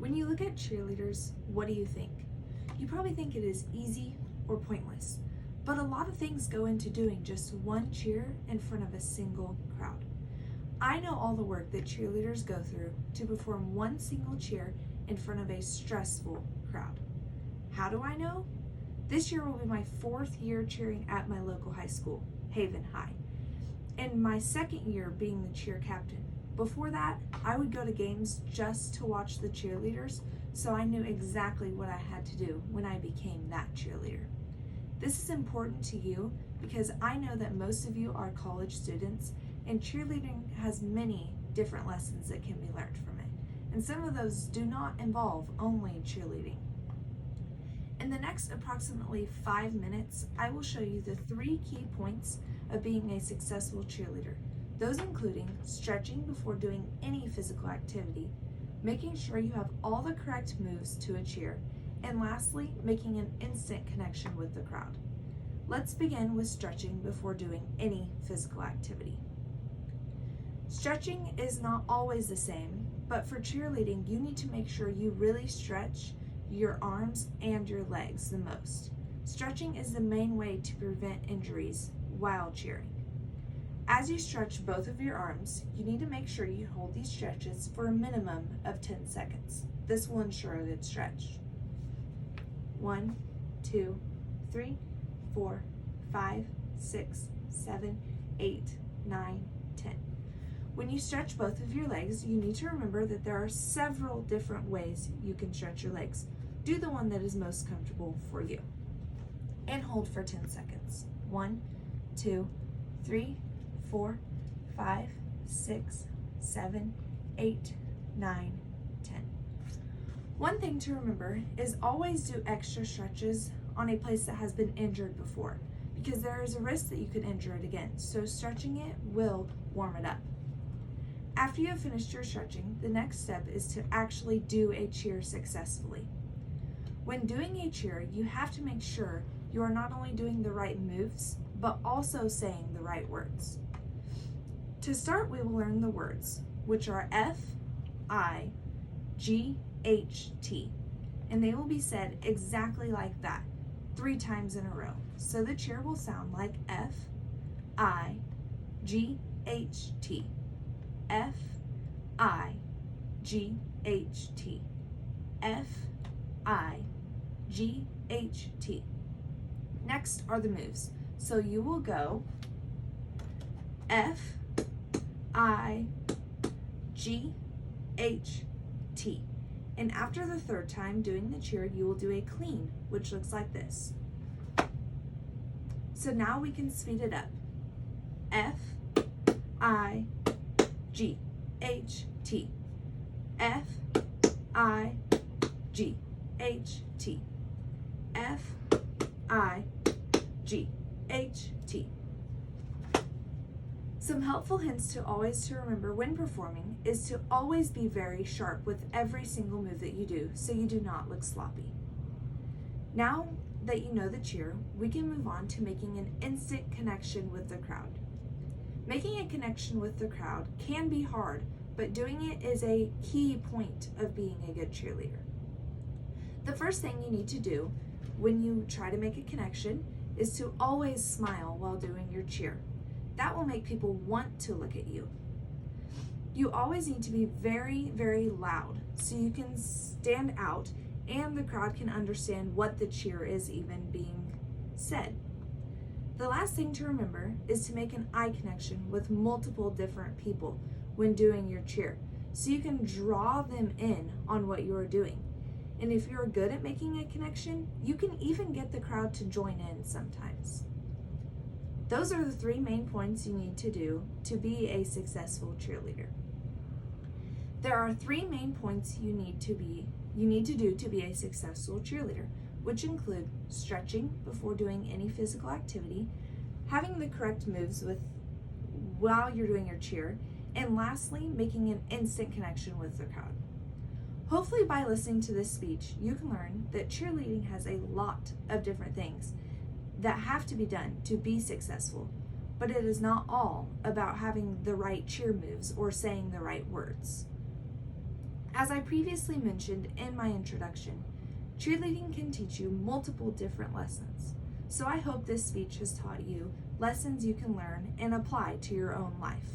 When you look at cheerleaders, what do you think? You probably think it is easy or pointless, but a lot of things go into doing just one cheer in front of a single crowd. I know all the work that cheerleaders go through to perform one single cheer in front of a stressful crowd. How do I know? This year will be my 4th year cheering at my local high school, Haven High, and my 2nd year being the cheer captain. Before that, I would go to games just to watch the cheerleaders, so I knew exactly what I had to do when I became that cheerleader. This is important to you because I know that most of you are college students, and cheerleading has many different lessons that can be learned from it, and some of those do not involve only cheerleading. In the next approximately 5 minutes, I will show you the 3 key points of being a successful cheerleader. Those including stretching before doing any physical activity, making sure you have all the correct moves to a cheer, and lastly, making an instant connection with the crowd. Let's begin with stretching before doing any physical activity. Stretching is not always the same, but for cheerleading, you need to make sure you really stretch your arms and your legs the most. Stretching is the main way to prevent injuries while cheering. As you stretch both of your arms, you need to make sure you hold these stretches for a minimum of 10 seconds. This will ensure a good stretch. 1, 2, 3, 4, 5, 6, 7, 8, 9, 10. When you stretch both of your legs, you need to remember that there are several different ways you can stretch your legs. Do the one that is most comfortable for you. And hold for 10 seconds. 1, 2, 3, 4, 5, 6, 7, 8, 9, 10. One thing to remember is always do extra stretches on a place that has been injured before, because there is a risk that you could injure it again, so stretching it will warm it up. After you have finished your stretching, the next step is to actually do a cheer successfully. When doing a cheer, you have to make sure you are not only doing the right moves, but also saying the right words. To start, we will learn the words, which are F, I, G, H, T, and they will be said exactly like that, 3 times in a row. So the cheer will sound like F, I, G, H, T, F, I, G, H, T, F, I, G, H, T. Next are the moves. So you will go F, I, G, H, T. And after the 3rd time doing the cheer, you will do a clean, which looks like this. So now we can speed it up. F, I, G, H, T. F, I, G, H, T. F, I, G, H, T. Some helpful hints to always to remember when performing is to always be very sharp with every single move that you do so you do not look sloppy. Now that you know the cheer, we can move on to making an instant connection with the crowd. Making a connection with the crowd can be hard, but doing it is a key point of being a good cheerleader. The first thing you need to do when you try to make a connection is to always smile while doing your cheer. That will make people want to look at you. You always need to be very, very loud so you can stand out and the crowd can understand what the cheer is even being said. The last thing to remember is to make an eye connection with multiple different people when doing your cheer so you can draw them in on what you are doing. And if you're good at making a connection, you can even get the crowd to join in sometimes. Those are the 3 main points you need to do to be a successful cheerleader. There are 3 main points you need to do to be a successful cheerleader, which include stretching before doing any physical activity, having the correct moves while you're doing your cheer, and lastly, making an instant connection with the crowd. Hopefully by listening to this speech, you can learn that cheerleading has a lot of different things that have to be done to be successful, but it is not all about having the right cheer moves or saying the right words. As I previously mentioned in my introduction, cheerleading can teach you multiple different lessons. So I hope this speech has taught you lessons you can learn and apply to your own life.